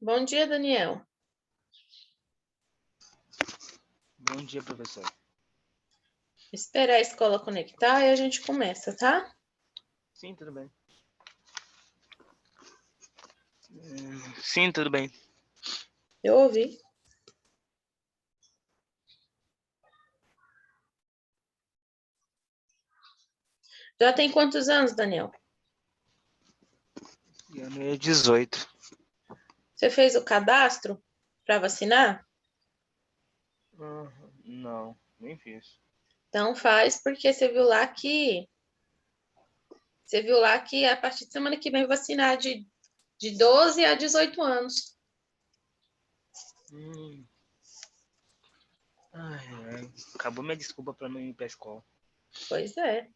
Bom dia, Daniel. Bom dia, professor. Esperar a escola conectar e a gente começa, tá? Sim, tudo bem. Sim, tudo bem. Eu ouvi. Já tem quantos anos, Daniel? Eu é 18. Você fez o cadastro para vacinar? Não, nem fiz. Então faz, porque você viu lá que a partir de semana que vem vacinar de 12 a 18 anos. Ai. Acabou minha desculpa pra não ir pra escola. Pois é.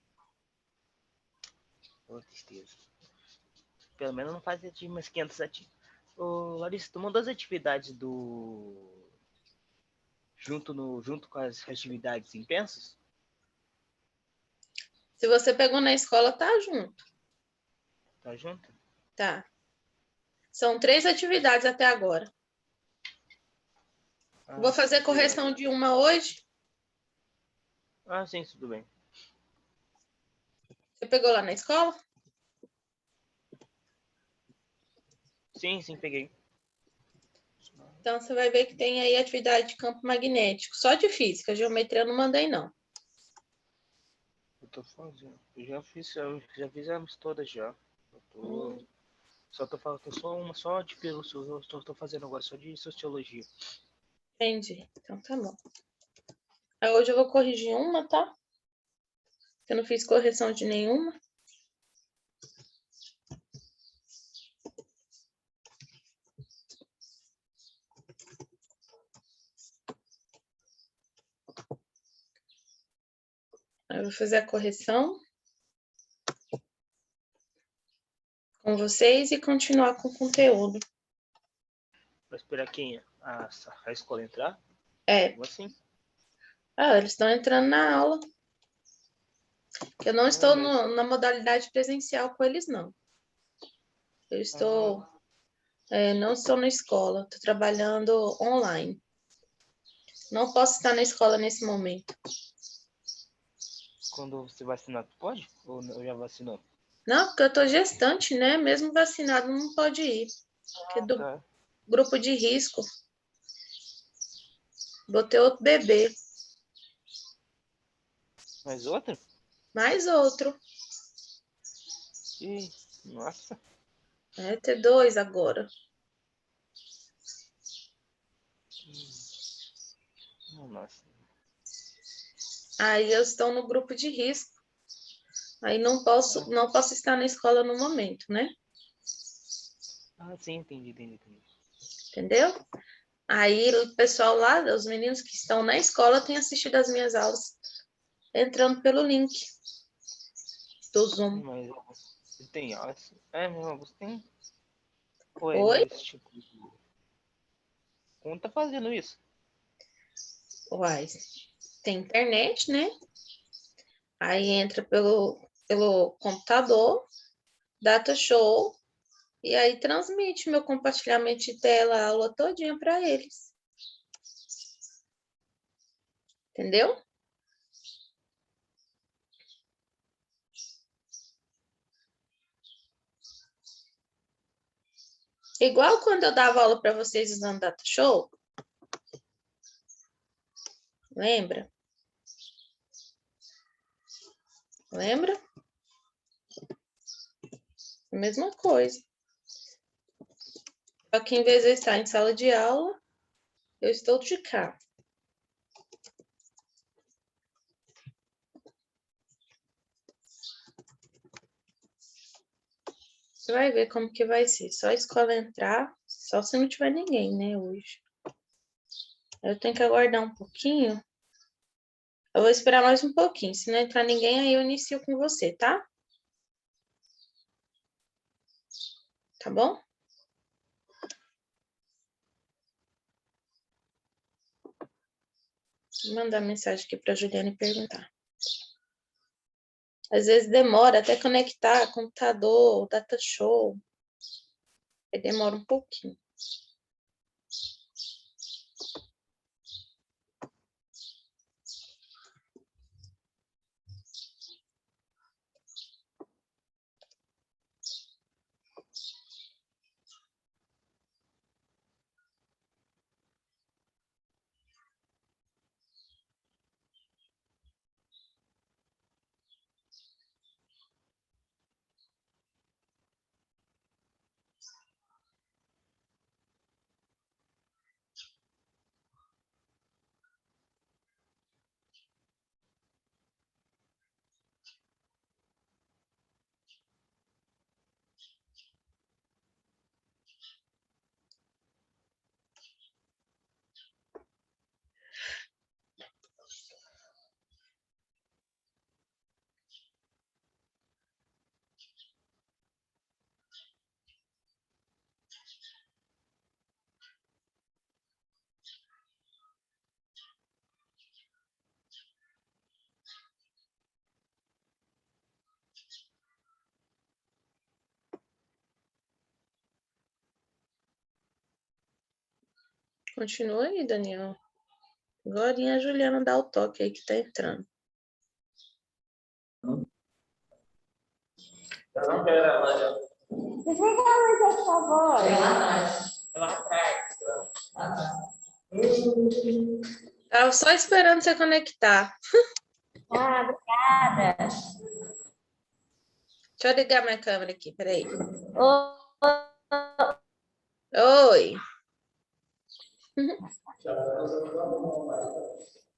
Ô, tristeza. Pelo menos não faz umas 500 atividades. Ô, Larissa, tu mandou as atividades do... Junto com as atividades em pensos? Se você pegou na escola, tá junto. Tá junto? Tá. São 3 atividades até agora. Vou fazer correção de uma hoje. Sim, tudo bem. Você pegou lá na escola? Sim, peguei. Então, você vai ver que tem aí atividade de campo magnético. Só de física, geometria eu não mandei, não. Eu tô fazendo. Já fizemos todas já. Só tô falando só de filosofia. Tô fazendo agora só de sociologia. Entendi. Então, tá bom. Aí, hoje eu vou corrigir uma, tá? Eu não fiz correção de nenhuma. Aí eu vou fazer a correção com vocês e continuar com o conteúdo. Vai esperar quem? A escola entrar? É. Como assim? Eles estão entrando na aula. Eu não estou na modalidade presencial com eles, não. Eu estou... não estou na escola. Estou trabalhando online. Não posso estar na escola nesse momento. Quando você vacinar, tu pode? Ou já vacinou? Não, porque eu estou gestante, né? Mesmo vacinado não pode ir. Porque é do grupo de risco. Botei outro bebê. Mais outro? Mais outro. Ih, nossa. É, ter 2 agora. Nossa. Aí eu estou no grupo de risco. Aí não posso estar na escola no momento, né? Sim, entendi. Entendeu? Aí o pessoal lá, os meninos que estão na escola, têm assistido as minhas aulas entrando pelo link do Zoom. Mas você tem aulas? Meu, você tem... Ou Oi? nesse tipo de... Como tá fazendo isso? Uai, tem internet, né? Aí entra pelo computador, data show, e aí transmite meu compartilhamento de tela, a aula todinha para eles. Entendeu? Igual quando eu dava aula para vocês usando data show. Lembra? Lembra? A mesma coisa. Só que em vez de eu estar em sala de aula, eu estou de cá. Você vai ver como que vai ser. Só a escola entrar, só se não tiver ninguém, né, hoje. Eu tenho que aguardar um pouquinho. Eu vou esperar mais um pouquinho. Se não entrar ninguém, aí eu inicio com você, tá? Tá bom? Vou mandar mensagem aqui para a Juliana e perguntar. Às vezes demora até conectar computador, data show. Aí demora um pouquinho. Continua aí, Daniel. Agora a Juliana dá o toque aí que tá entrando. Eu não quero ela. Desliga a luz, por favor. Lá atrás. Tava só esperando você conectar. Ah, obrigada. Deixa eu ligar minha câmera aqui, peraí. Oi. Oi.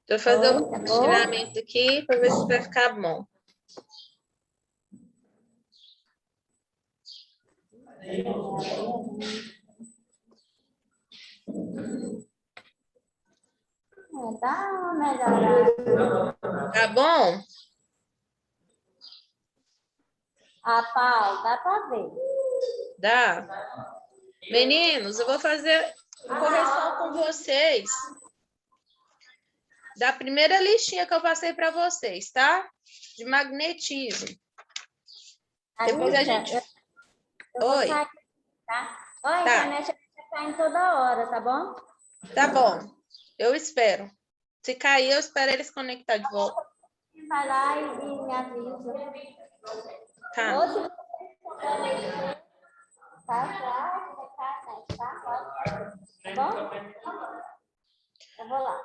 Vou fazer o compartilhamento aqui para ver se vai ficar bom. Dá uma melhorada. Tá bom? Ah, Paulo, dá para ver. Dá. Meninos, eu vou fazer correção com vocês da primeira listinha que eu passei para vocês, tá? De magnetismo. Depois a gente... Eu vou Oi. sair, tá? Oi, a Tá. internet tá em toda hora, tá bom? Tá bom. Eu espero. Se cair, eu espero eles conectar de volta. Vai lá e me avisa. Tá. Ou se você tá bom? Eu vou lá.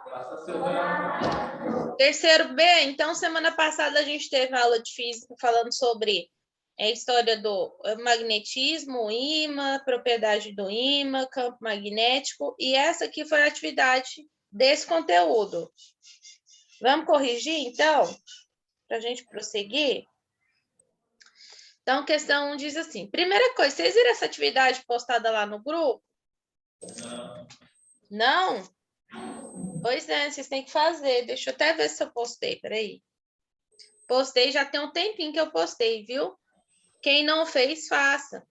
Terceiro B, então, semana passada a gente teve aula de física falando sobre a história do magnetismo, ímã, propriedade do ímã, campo magnético, e essa aqui foi a atividade desse conteúdo. Vamos corrigir, então, para a gente prosseguir? Então, questão 1 diz assim, primeira coisa, vocês viram essa atividade postada lá no grupo? Não? Pois é, vocês têm que fazer. Deixa eu até ver se eu postei, peraí. Postei, já tem um tempinho que eu postei, viu? Quem não fez, faça.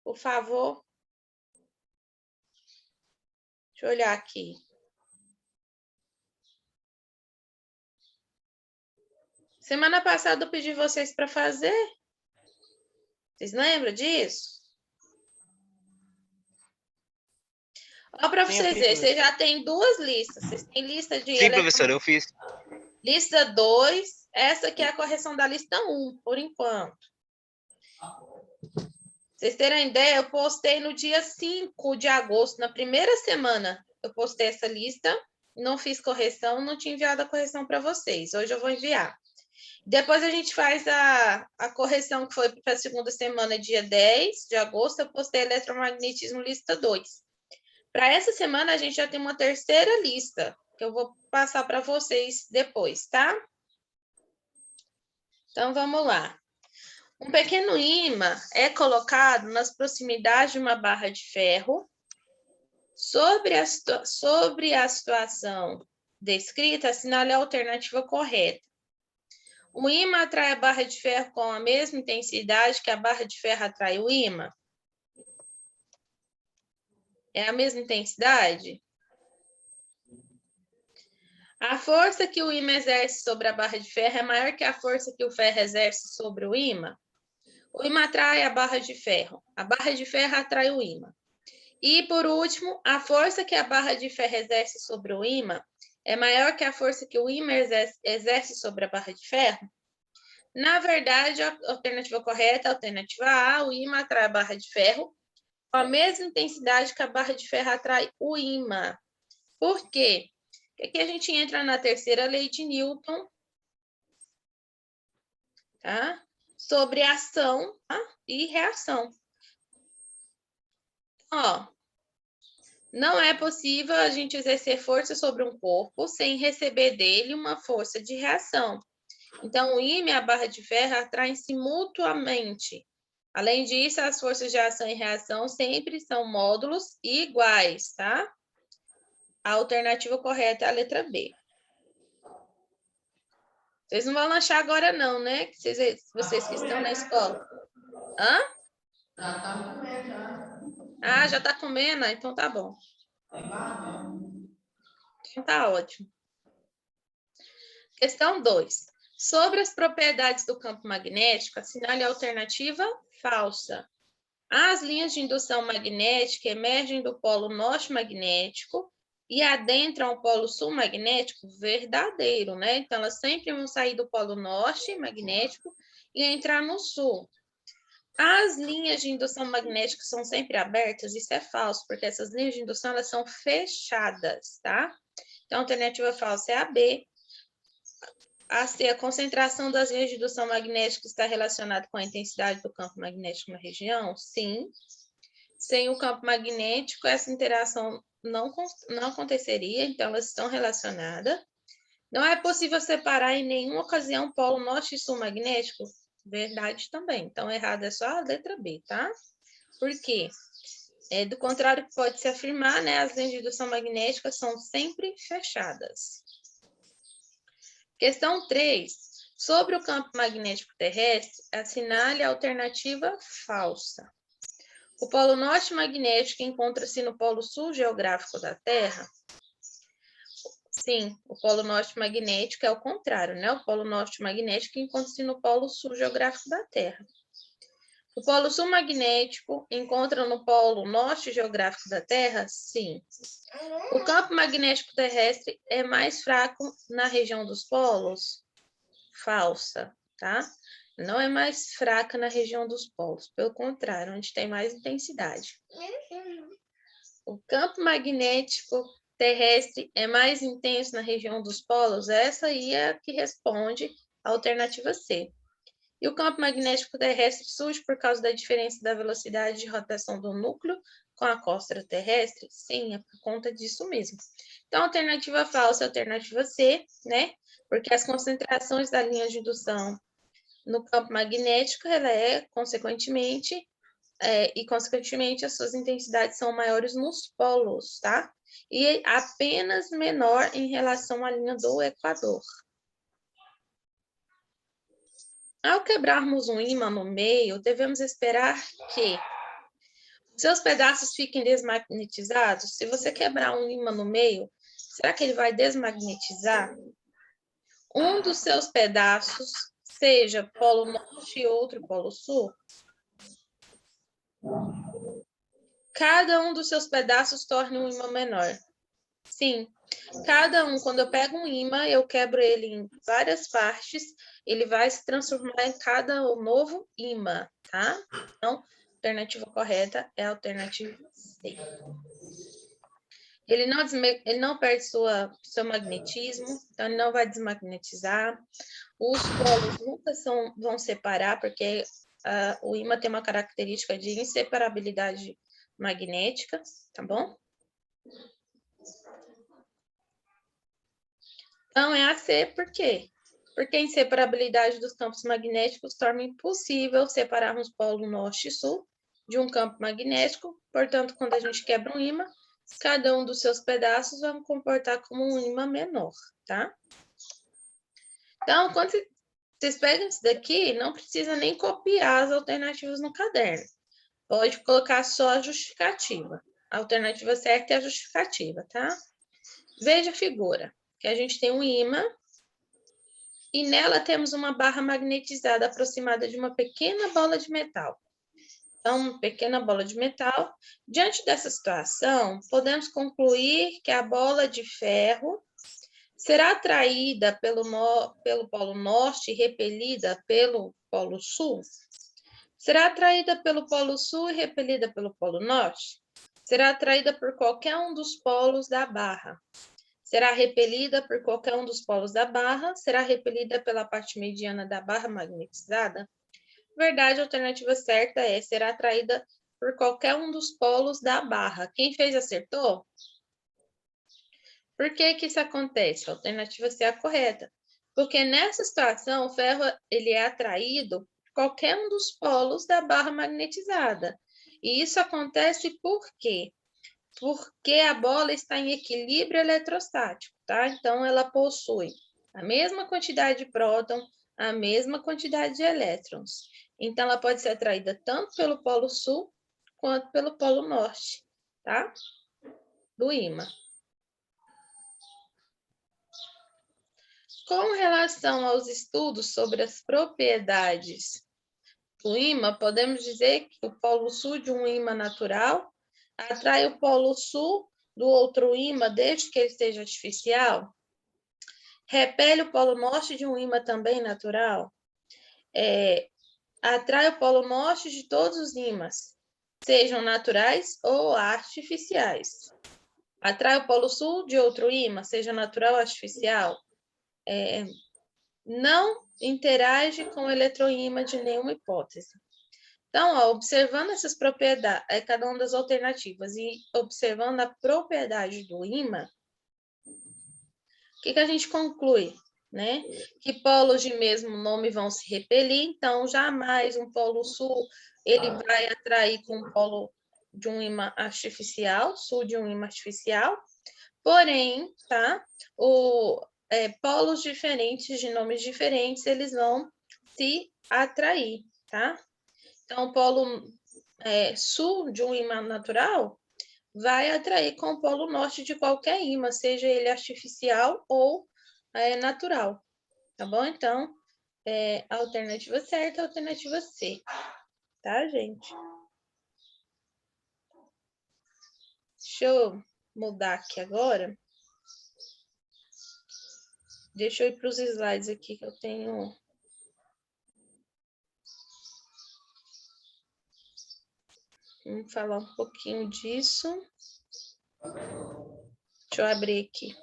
Por favor. Deixa eu olhar aqui. Semana passada eu pedi vocês para fazer. Vocês lembram disso? Ó, para vocês verem, vocês já têm duas listas. Vocês têm lista de... Sim, professora, eu fiz. Lista 2. Essa aqui é a correção da lista 1, por enquanto. Vocês terem ideia, eu postei no dia 5 de agosto, na primeira semana. Eu postei essa lista, não fiz correção, não tinha enviado a correção para vocês. Hoje eu vou enviar. Depois a gente faz a correção que foi para a segunda semana, dia 10 de agosto, eu postei eletromagnetismo lista 2. Para essa semana, a gente já tem uma terceira lista, que eu vou passar para vocês depois, tá? Então, vamos lá. Um pequeno ímã é colocado nas proximidades de uma barra de ferro. Sobre a situação descrita, assinale a alternativa correta. O ímã atrai a barra de ferro com a mesma intensidade que a barra de ferro atrai o ímã? É a mesma intensidade? A força que o ímã exerce sobre a barra de ferro é maior que a força que o ferro exerce sobre o ímã? O ímã atrai a barra de ferro. A barra de ferro atrai o ímã. E, por último, a força que a barra de ferro exerce sobre o ímã é maior que a força que o ímã exerce sobre a barra de ferro? Na verdade, a alternativa correta é a alternativa A, o ímã atrai a barra de ferro com a mesma intensidade que a barra de ferro atrai o ímã. Por quê? Porque aqui a gente entra na terceira lei de Newton, tá? Sobre ação, tá? E reação. Ó, não é possível a gente exercer força sobre um corpo sem receber dele uma força de reação. Então, o ímã e a barra de ferro atraem-se mutuamente. Além disso, as forças de ação e reação sempre são módulos iguais, tá? A alternativa correta é a letra B. Vocês não vão lanchar agora não, né? Vocês que estão na escola. Hã? Já tá comendo, já. Ah, já tá comendo? Então tá bom. Então tá ótimo. Questão 2. Sobre as propriedades do campo magnético, assinale a alternativa falsa. As linhas de indução magnética emergem do polo norte magnético e adentram o polo sul magnético verdadeiro, né? Então, elas sempre vão sair do polo norte magnético e entrar no sul. As linhas de indução magnética são sempre abertas, isso é falso, porque essas linhas de indução elas são fechadas, tá? Então, a alternativa falsa é a B. A C, a concentração das linhas de indução magnética está relacionada com a intensidade do campo magnético na região? Sim. Sem o campo magnético, essa interação não aconteceria, então elas estão relacionadas. Não é possível separar em nenhuma ocasião polo norte e sul magnético? Verdade também. Então, errado é só a letra B, tá? Por quê? Do contrário, pode-se afirmar, né? As linhas de indução magnética são sempre fechadas. Questão 3. Sobre o campo magnético terrestre, assinale a alternativa falsa. O polo norte magnético encontra-se no polo sul geográfico da Terra? Sim, o polo norte magnético é o contrário, né? O polo norte magnético encontra-se no polo sul geográfico da Terra. O polo sul magnético encontra no polo norte geográfico da Terra? Sim. O campo magnético terrestre é mais fraco na região dos polos? Falsa, tá? Não é mais fraca na região dos polos, pelo contrário, onde tem mais intensidade. O campo magnético terrestre é mais intenso na região dos polos? Essa aí é a que responde a alternativa C. E o campo magnético terrestre surge por causa da diferença da velocidade de rotação do núcleo com a crosta terrestre? Sim, é por conta disso mesmo. Então, a alternativa falsa é a alternativa C, né? Porque as concentrações da linha de indução no campo magnético, ela é, consequentemente, as suas intensidades são maiores nos polos, tá? E apenas menor em relação à linha do Equador. Ao quebrarmos um ímã no meio, devemos esperar que seus pedaços fiquem desmagnetizados. Se você quebrar um ímã no meio, será que ele vai desmagnetizar? Um dos seus pedaços, seja polo norte e outro polo sul? Cada um dos seus pedaços torna um ímã menor. Sim, cada um, quando eu pego um ímã, eu quebro ele em várias partes, ele vai se transformar em cada novo ímã, tá? Então, a alternativa correta é a alternativa C. Ele não perde seu magnetismo, então ele não vai desmagnetizar. Os polos nunca vão separar, porque o ímã tem uma característica de inseparabilidade magnética, tá bom? Então, é a C, por quê? Porque a inseparabilidade dos campos magnéticos torna impossível separarmos polo norte e sul de um campo magnético. Portanto, quando a gente quebra um ímã, cada um dos seus pedaços vai comportar como um ímã menor, tá? Então, quando vocês pegam isso daqui, não precisa nem copiar as alternativas no caderno. Pode colocar só a justificativa. A alternativa certa é a justificativa, tá? Veja a figura, que a gente tem um ímã e nela temos uma barra magnetizada aproximada de uma pequena bola de metal. Então, uma pequena bola de metal. Diante dessa situação, podemos concluir que a bola de ferro será atraída pelo polo norte e repelida pelo polo sul? Será atraída pelo polo sul e repelida pelo polo norte? Será atraída por qualquer um dos polos da barra? Será repelida por qualquer um dos polos da barra? Será repelida pela parte mediana da barra magnetizada? Verdade, a alternativa certa é será atraída por qualquer um dos polos da barra. Quem fez acertou? Por que isso acontece? A alternativa C é a correta. Porque nessa situação, o ferro ele é atraído por qualquer um dos polos da barra magnetizada. E isso acontece por quê? Porque a bola está em equilíbrio eletrostático, tá? Então, ela possui a mesma quantidade de próton, a mesma quantidade de elétrons. Então, ela pode ser atraída tanto pelo polo sul quanto pelo polo norte, tá? Do ímã. Com relação aos estudos sobre as propriedades o ímã, podemos dizer que o polo sul de um ímã natural atrai o polo sul do outro ímã, desde que ele seja artificial? Repele o polo norte de um ímã também natural? Atrai o polo norte de todos os ímãs, sejam naturais ou artificiais. Atrai o polo sul de outro ímã, seja natural ou artificial? Não interage com o eletroímã de nenhuma hipótese. Então, observando essas propriedades, cada uma das alternativas e observando a propriedade do ímã, o que a gente conclui? Né? Que polos de mesmo nome vão se repelir, então jamais um polo sul ele vai atrair com o polo de um ímã artificial, sul de um ímã artificial, porém, tá? Polos diferentes, de nomes diferentes, eles vão se atrair, tá? Então, o polo sul de um ímã natural vai atrair com o polo norte de qualquer ímã, seja ele artificial ou natural, tá bom? Então, a alternativa certa é a alternativa C, tá, gente? Deixa eu mudar aqui agora. Deixa eu ir para os slides aqui que eu tenho. Vamos falar um pouquinho disso. Deixa eu abrir aqui.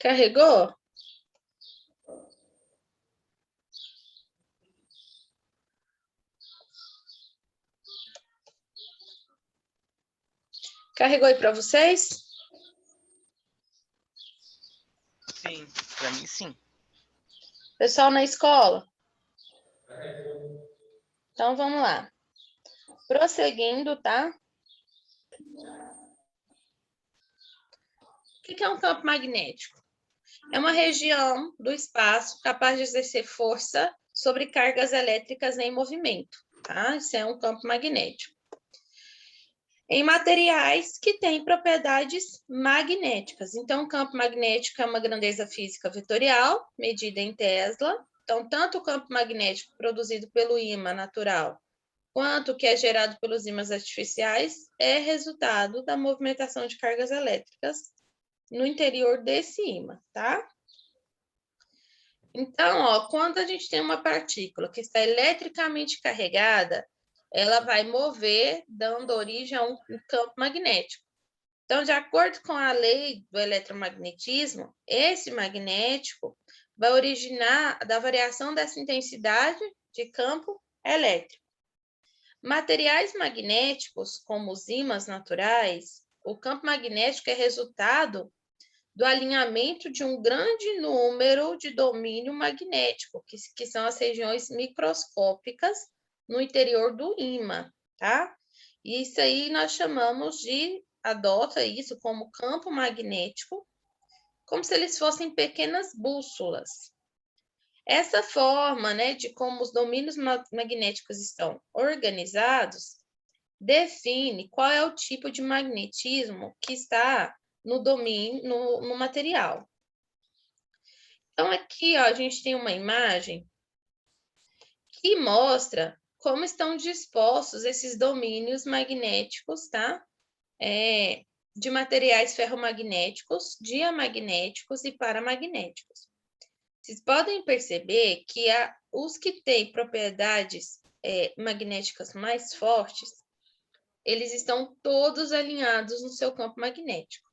Carregou? Carregou aí para vocês? Sim, para mim sim. Pessoal na escola? Então, vamos lá. Prosseguindo, tá? O que é um campo magnético? É uma região do espaço capaz de exercer força sobre cargas elétricas em movimento, tá? Isso é um campo magnético. Em materiais que têm propriedades magnéticas. Então, o campo magnético é uma grandeza física vetorial, medida em Tesla. Então, tanto o campo magnético produzido pelo ímã natural, quanto o que é gerado pelos ímãs artificiais, é resultado da movimentação de cargas elétricas no interior desse ímã, tá? Então, quando a gente tem uma partícula que está eletricamente carregada, ela vai mover, dando origem a um campo magnético. Então, de acordo com a lei do eletromagnetismo, esse magnético vai originar da variação dessa intensidade de campo elétrico. Materiais magnéticos, como os ímãs naturais, o campo magnético é resultado do alinhamento de um grande número de domínio magnético, que são as regiões microscópicas no interior do ímã, tá? E isso aí nós chamamos adota isso como campo magnético, como se eles fossem pequenas bússolas. Essa forma, né, de como os domínios magnéticos estão organizados, define qual é o tipo de magnetismo que está no domínio, no material. Então, aqui, ó, a gente tem uma imagem que mostra como estão dispostos esses domínios magnéticos, tá? De materiais ferromagnéticos, diamagnéticos e paramagnéticos. Vocês podem perceber que os que têm propriedades magnéticas mais fortes, eles estão todos alinhados no seu campo magnético.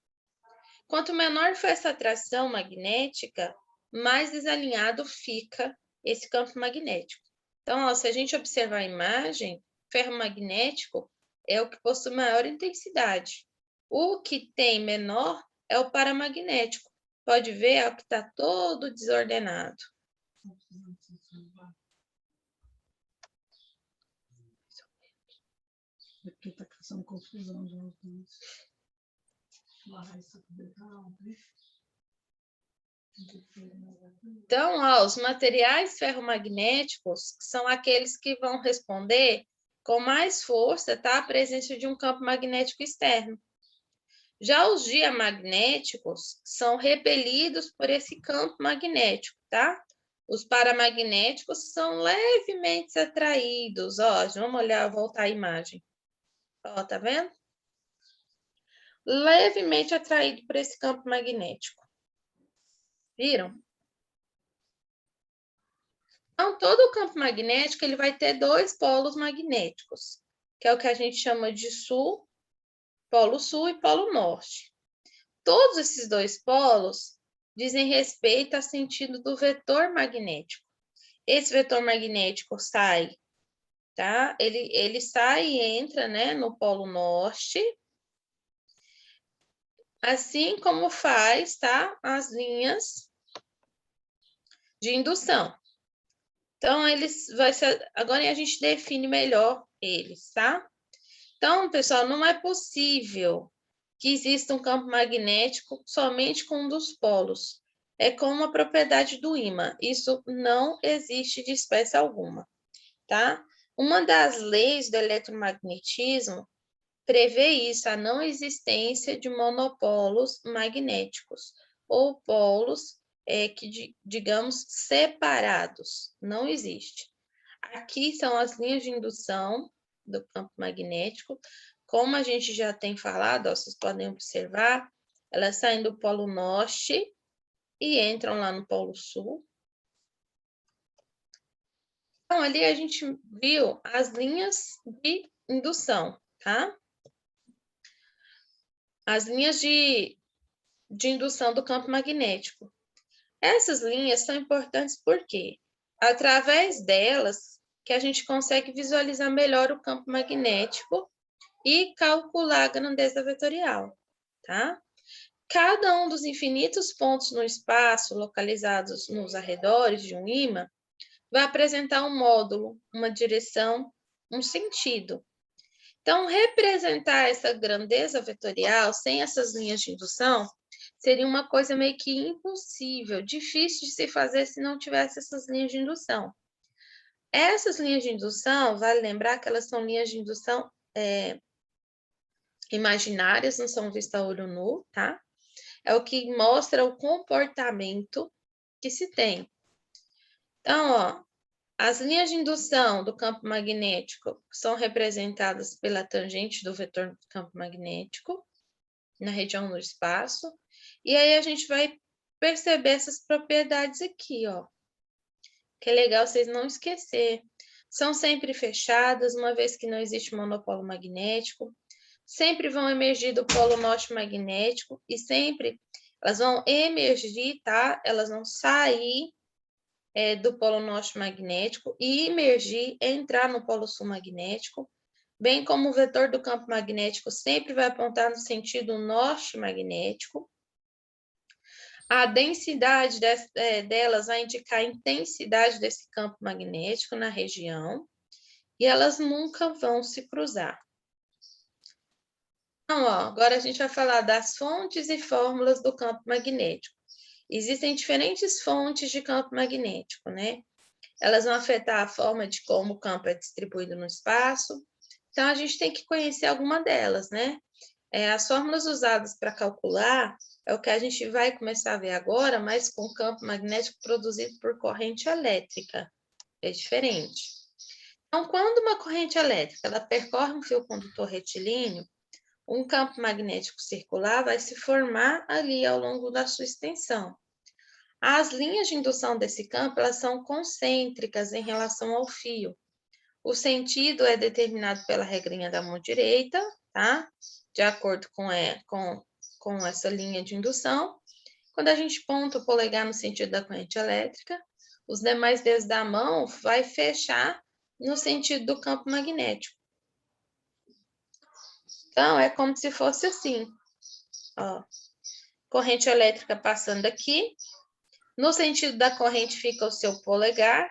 Quanto menor for essa atração magnética, mais desalinhado fica esse campo magnético. Então, ó, se a gente observar a imagem, ferromagnético é o que possui maior intensidade. O que tem menor é o paramagnético. Pode ver, ó, que está todo desordenado. Aqui está causando confusão de alguns. Então, ó, os materiais ferromagnéticos são aqueles que vão responder com mais força, tá? A presença de um campo magnético externo. Já os diamagnéticos são repelidos por esse campo magnético, tá? Os paramagnéticos são levemente atraídos, ó, vamos olhar, voltar a imagem. Ó, tá vendo? Levemente atraído por esse campo magnético. Viram? Então, todo o campo magnético ele vai ter dois polos magnéticos, que é o que a gente chama de polo sul e polo norte. Todos esses dois polos dizem respeito ao sentido do vetor magnético. Esse vetor magnético sai, tá? Ele sai e entra, né, no polo norte, assim como faz, tá? As linhas de indução. Então, agora a gente define melhor eles, tá? Então, pessoal, não é possível que exista um campo magnético somente com um dos polos. É como uma propriedade do ímã. Isso não existe de espécie alguma, tá? Uma das leis do eletromagnetismo prevê isso, a não existência de monopolos magnéticos ou polos digamos, separados. Não existe. Aqui são as linhas de indução do campo magnético. Como a gente já tem falado, ó, vocês podem observar, elas saem do polo norte e entram lá no polo sul. Então, ali a gente viu as linhas de indução, tá? As linhas de indução do campo magnético. Essas linhas são importantes porque, através delas, que a gente consegue visualizar melhor o campo magnético e calcular a grandeza vetorial, tá? Cada um dos infinitos pontos no espaço localizados nos arredores de um ímã vai apresentar um módulo, uma direção, um sentido. Então, representar essa grandeza vetorial sem essas linhas de indução seria uma coisa meio que impossível, difícil de se fazer se não tivesse essas linhas de indução. Essas linhas de indução, vale lembrar que elas são linhas de indução imaginárias, não são vistas a olho nu, tá? É o que mostra o comportamento que se tem. Então, ó, as linhas de indução do campo magnético são representadas pela tangente do vetor do campo magnético, na região do espaço, e aí a gente vai perceber essas propriedades aqui, ó. Que é legal vocês não esquecer. São sempre fechadas, uma vez que não existe monopolo magnético, sempre vão emergir do polo norte magnético e sempre elas vão emergir, tá? Elas vão sair do polo norte magnético e emergir, entrar no polo sul magnético, bem como o vetor do campo magnético sempre vai apontar no sentido norte magnético. A densidade delas vai indicar a intensidade desse campo magnético na região e elas nunca vão se cruzar. Então, ó, agora a gente vai falar das fontes e fórmulas do campo magnético. Existem diferentes fontes de campo magnético, né? Elas vão afetar a forma de como o campo é distribuído no espaço. Então, a gente tem que conhecer alguma delas, né? As fórmulas usadas para calcular é o que a gente vai começar a ver agora, mas com campo magnético produzido por corrente elétrica. É diferente. Então, quando uma corrente elétrica ela percorre um fio condutor retilíneo, um campo magnético circular vai se formar ali ao longo da sua extensão. As linhas de indução desse campo elas são concêntricas em relação ao fio. O sentido é determinado pela regrinha da mão direita, tá? De acordo com essa linha de indução. Quando a gente ponta o polegar no sentido da corrente elétrica, os demais dedos da mão vai fechar no sentido do campo magnético. Então, é como se fosse assim, ó. Corrente elétrica passando aqui. No sentido da corrente fica o seu polegar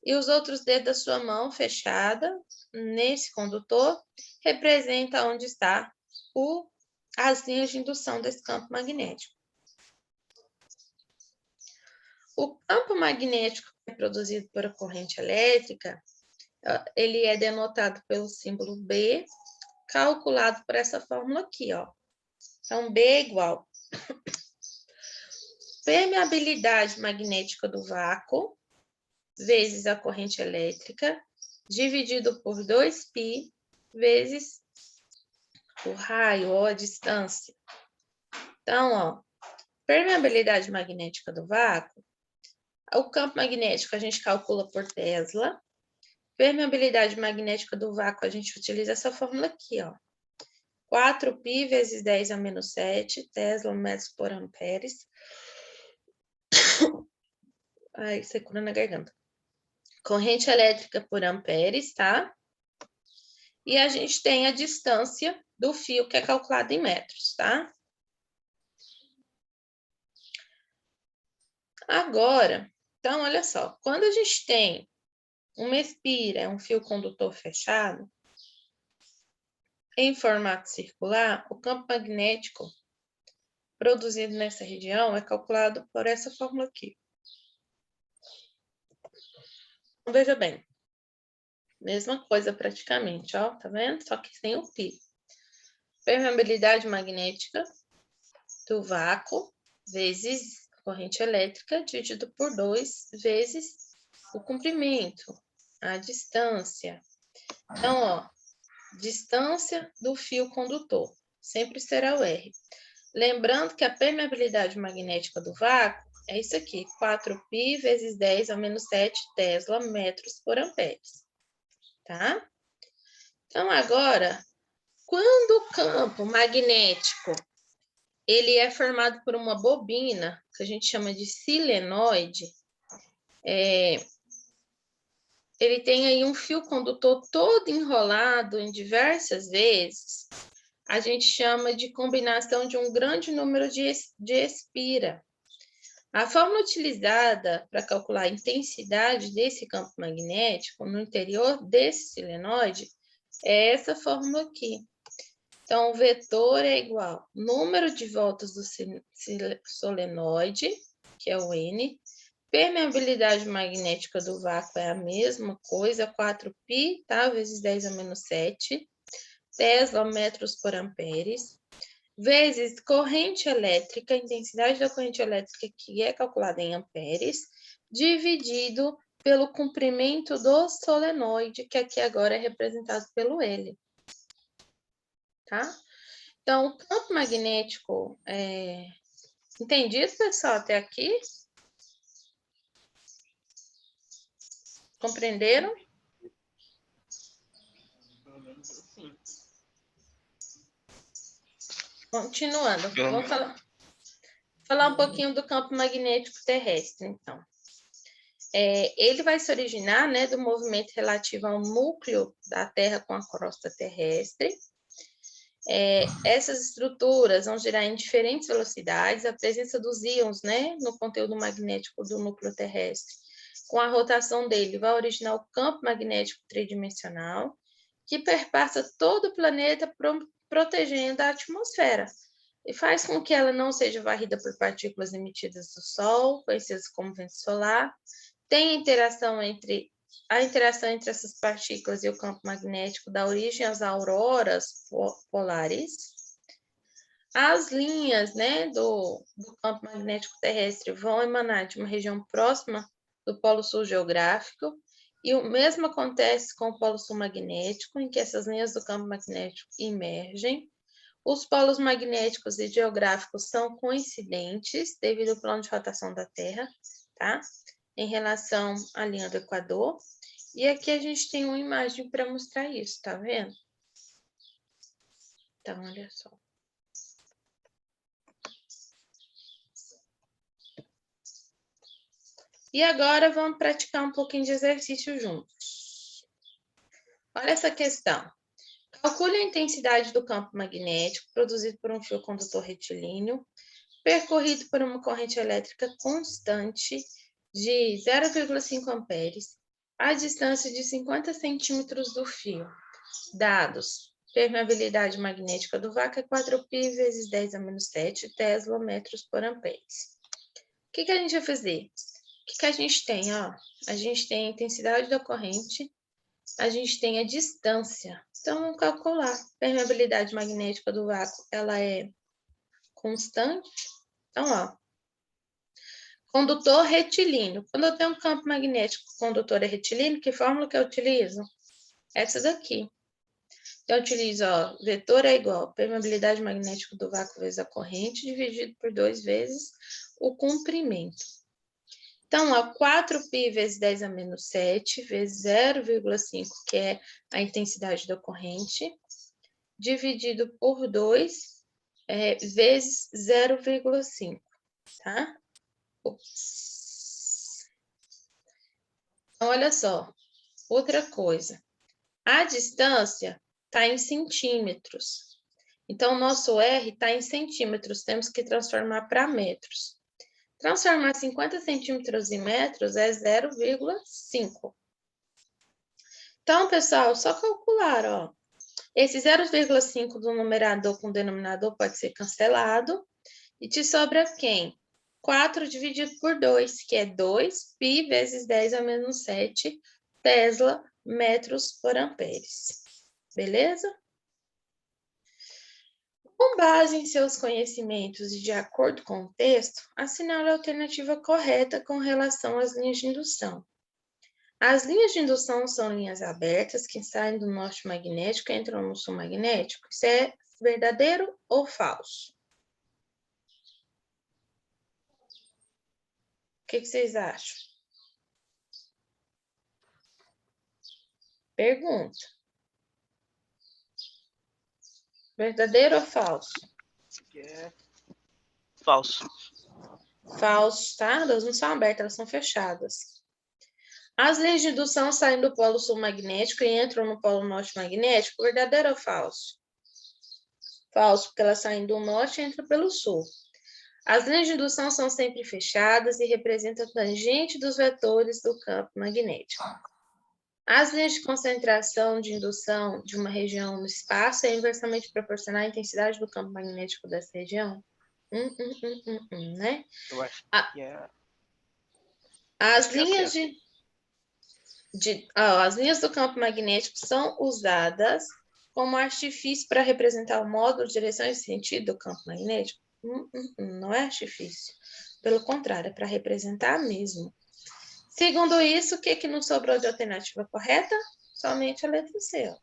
e os outros dedos da sua mão fechada nesse condutor representa onde está as linhas de indução desse campo magnético. O campo magnético que é produzido por corrente elétrica, ele é denotado pelo símbolo B, calculado por essa fórmula aqui, ó. Então, B é igual permeabilidade magnética do vácuo vezes a corrente elétrica, dividido por 2π vezes o raio ou a distância. Então, ó, permeabilidade magnética do vácuo, o campo magnético a gente calcula por Tesla. Permeabilidade magnética do vácuo, a gente utiliza essa fórmula aqui, ó. 4π vezes 10 a menos 7 Tesla metros por amperes. Ai, secura na garganta. Corrente elétrica por amperes, tá? E a gente tem a distância do fio, que é calculada em metros, tá? Agora, então, olha só. Quando a gente tem uma espira, um fio condutor fechado, em formato circular, o campo magnético produzido nessa região é calculado por essa fórmula aqui. Então, veja bem. Mesma coisa praticamente, ó, tá vendo? Só que sem o π. Permeabilidade magnética do vácuo vezes a corrente elétrica dividido por 2 vezes o comprimento, a distância. Então, ó, distância do fio condutor sempre será o R. Lembrando que a permeabilidade magnética do vácuo é isso aqui, 4π vezes 10 a menos 7 Tesla metros por amperes, tá? Então, agora, quando o campo magnético ele é formado por uma bobina, que a gente chama de solenoide, ele tem aí um fio condutor todo enrolado em diversas vezes, a gente chama de combinação de um grande número de espira. A fórmula utilizada para calcular a intensidade desse campo magnético no interior desse solenoide é essa fórmula aqui. Então, o vetor é igual ao número de voltas do solenoide, que é o N. Permeabilidade magnética do vácuo é a mesma coisa, 4π, tá? Vezes 10 a menos 7, Tesla metros por amperes, vezes corrente elétrica, a intensidade da corrente elétrica, que é calculada em amperes, dividido pelo comprimento do solenoide, que aqui agora é representado pelo L. Tá? Então, o campo magnético, entendido, pessoal, até aqui? Compreenderam? Sim. Continuando, vamos falar um pouquinho do campo magnético terrestre, então. Ele vai se originar, né, do movimento relativo ao núcleo da Terra com a crosta terrestre. Essas estruturas vão girar em diferentes velocidades. A presença dos íons, né, no conteúdo magnético do núcleo terrestre, com a rotação dele, vai originar o campo magnético tridimensional, que perpassa todo o planeta, protegendo a atmosfera, e faz com que ela não seja varrida por partículas emitidas do Sol, conhecidas como vento solar. Tem a interação entre essas partículas e o campo magnético dá origem às auroras polares. As linhas, né, do campo magnético terrestre vão emanar de uma região próxima do Polo Sul geográfico, e o mesmo acontece com o Polo Sul magnético, em que essas linhas do campo magnético emergem. Os polos magnéticos e geográficos são coincidentes devido ao plano de rotação da Terra, tá? Em relação à linha do Equador. E aqui a gente tem uma imagem para mostrar isso, tá vendo? Então, olha só. E agora vamos praticar um pouquinho de exercício juntos. Olha essa questão. Calcule a intensidade do campo magnético produzido por um fio condutor retilíneo, percorrido por uma corrente elétrica constante de 0,5 amperes, a distância de 50 centímetros do fio. Dados: permeabilidade magnética do vácuo é 4π vezes 10 a menos 7 Tesla metros por amperes. O que a gente vai fazer? que a gente tem, ó? A gente tem a intensidade da corrente, a gente tem a distância. Então, vamos calcular. A permeabilidade magnética do vácuo, ela é constante. Então, ó. Condutor retilíneo. Quando eu tenho um campo magnético condutor é retilíneo, que fórmula que eu utilizo? Essa daqui. Então, eu utilizo, ó, vetor é igual a permeabilidade magnética do vácuo vezes a corrente, dividido por 2 vezes o comprimento. Então, ó, 4π vezes 10 a menos 7, vezes 0,5, que é a intensidade da corrente, dividido por 2, vezes 0,5, tá? Ups. Então, olha só, outra coisa. A distância está em centímetros. Então, o nosso R está em centímetros, temos que transformar para metros. Transformar 50 centímetros em metros é 0,5. Então, pessoal, só calcular, ó. Esse 0,5 do numerador com o denominador pode ser cancelado. E te sobra quem? 4 dividido por 2, que é 2π vezes 10 a menos 7 Tesla metros por amperes. Beleza? Com base em seus conhecimentos e de acordo com o texto, assinale a alternativa correta com relação às linhas de indução. As linhas de indução são linhas abertas que saem do norte magnético e entram no sul magnético. Isso é verdadeiro ou falso? O que vocês acham? Pergunta. Verdadeiro ou falso? É falso. Falso, tá? Elas não são abertas, elas são fechadas. As linhas de indução saem do polo sul magnético e entram no polo norte magnético. Verdadeiro ou falso? Falso, porque elas saem do norte e entram pelo sul. As linhas de indução são sempre fechadas e representam a tangente dos vetores do campo magnético. As linhas de concentração de indução de uma região no espaço é inversamente proporcional à intensidade do campo magnético dessa região? Né? Eu acho que é. As que é linhas as linhas do campo magnético são usadas como artifício para representar o modo, direção e sentido do campo magnético? Não é artifício. Pelo contrário, é para representar mesmo. Segundo isso, o que não sobrou de alternativa correta? Somente a letra C. Ó.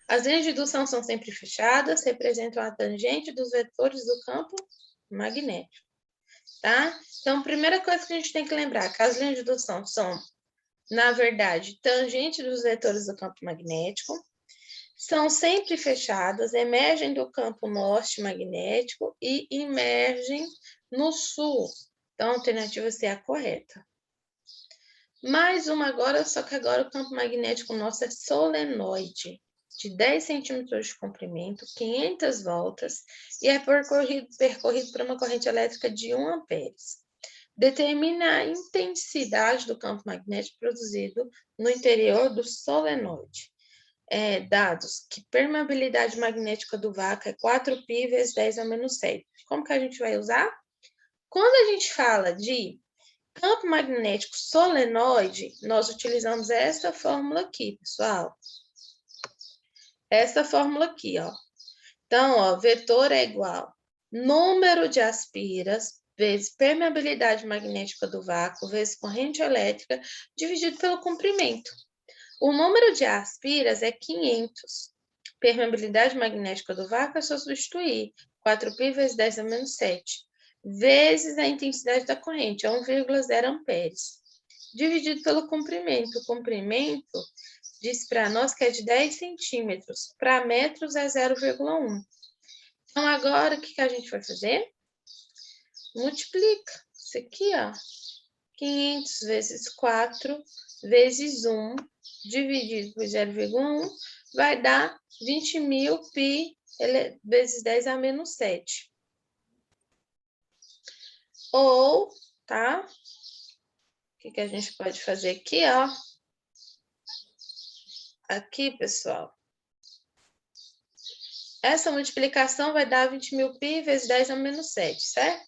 As linhas de indução são sempre fechadas, representam a tangente dos vetores do campo magnético. Tá? Então, primeira coisa que a gente tem que lembrar, que as linhas de indução são, na verdade, tangente dos vetores do campo magnético, são sempre fechadas, emergem do campo norte magnético e emergem no sul. Então, a alternativa C é a correta. Mais uma agora, só que agora o campo magnético nosso é solenoide, de 10 centímetros de comprimento, 500 voltas, e é percorrido por uma corrente elétrica de 1 amperes. Determina a intensidade do campo magnético produzido no interior do solenoide. Dados que permeabilidade magnética do vácuo é 4π vezes 10 a menos 7. Como que a gente vai usar? Quando a gente fala de campo magnético solenoide, nós utilizamos essa fórmula aqui, pessoal. Essa fórmula aqui, ó. Então, ó, vetor é igual número de aspiras vezes permeabilidade magnética do vácuo vezes corrente elétrica dividido pelo comprimento. O número de aspiras é 500. Permeabilidade magnética do vácuo é só substituir 4π vezes 10 a menos 7. Vezes a intensidade da corrente, é 1,0 amperes, dividido pelo comprimento. O comprimento diz para nós que é de 10 centímetros, para metros é 0,1. Então, agora, o que a gente vai fazer? Multiplica isso aqui, ó, 500 vezes 4 vezes 1, dividido por 0,1, vai dar 20.000 π vezes 10 a menos 7. Ou, tá? O que a gente pode fazer aqui, ó? Aqui, pessoal. Essa multiplicação vai dar 20.000 π vezes 10 a menos 7, certo?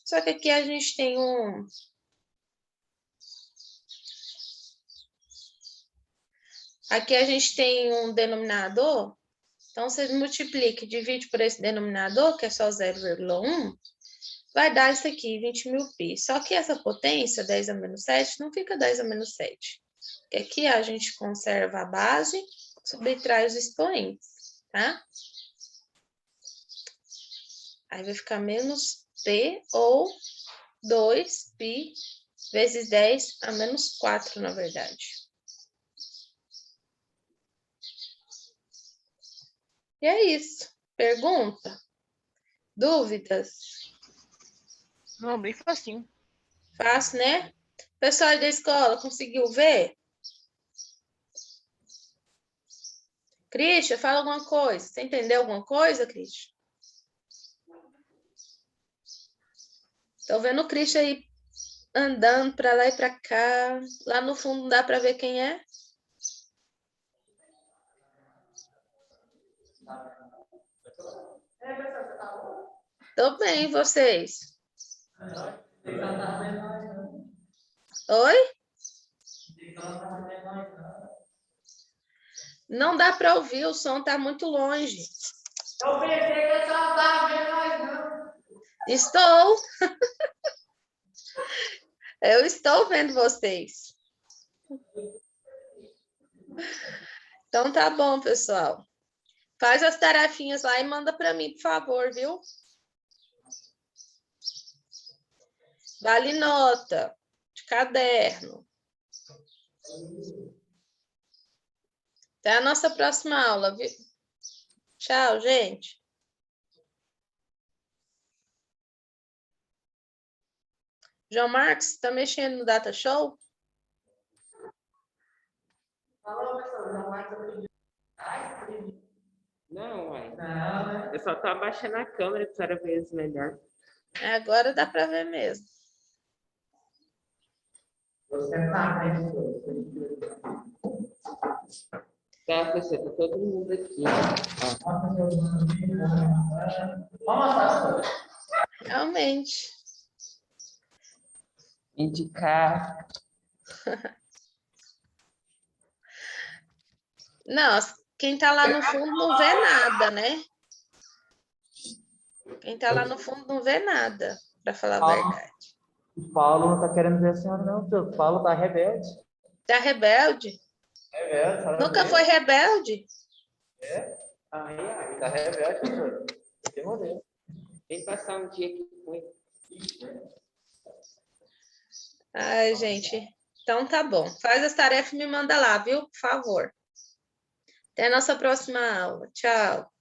Só que aqui a gente tem Aqui a gente tem um denominador, então você multiplica e divide por esse denominador, que é só 0,1, vai dar isso aqui, 20.000 π. Só que essa potência, 10 a menos 7, não fica 10 a menos 7. Porque aqui a gente conserva a base, subtrai os expoentes, tá? Aí vai ficar menos P ou 2π vezes 10 a menos 4, na verdade. E é isso. Pergunta? Dúvidas? Não, bem facinho. Fácil, né? Pessoal da escola, conseguiu ver? Christian, fala alguma coisa. Você entendeu alguma coisa, Christian? Tô vendo o Christian aí andando para lá e para cá. Lá no fundo não dá para ver quem é? Tô bem, e vocês? Oi? Não dá para ouvir, o som tá muito longe. Eu pensei que eu só estava vendo nós, não. Estou. Eu estou vendo vocês. Então tá bom, pessoal. Faz as tarefinhas lá e manda para mim, por favor, viu? Vale nota de caderno. Até a nossa próxima aula, viu? Tchau, gente. João Marcos, está mexendo no Data Show? Não, uai. Eu só tô abaixando a câmera para a senhora ver isso melhor. Agora dá para ver mesmo. Tá, professor, tá todo mundo aqui. Realmente. Indicar. Não, quem tá lá no fundo não vê nada, né? Quem tá lá no fundo não vê nada, para falar a verdade. O Paulo não tá querendo ver a senhora, não. O Paulo tá rebelde. Tá rebelde? Rebelde, fala Nunca bem. foi rebelde? Tá rebelde, professor. Demorou. Vem passar um dia aqui com ele. Ai, gente. Então tá bom. Faz as tarefas e me manda lá, viu? Por favor. Até a nossa próxima aula. Tchau.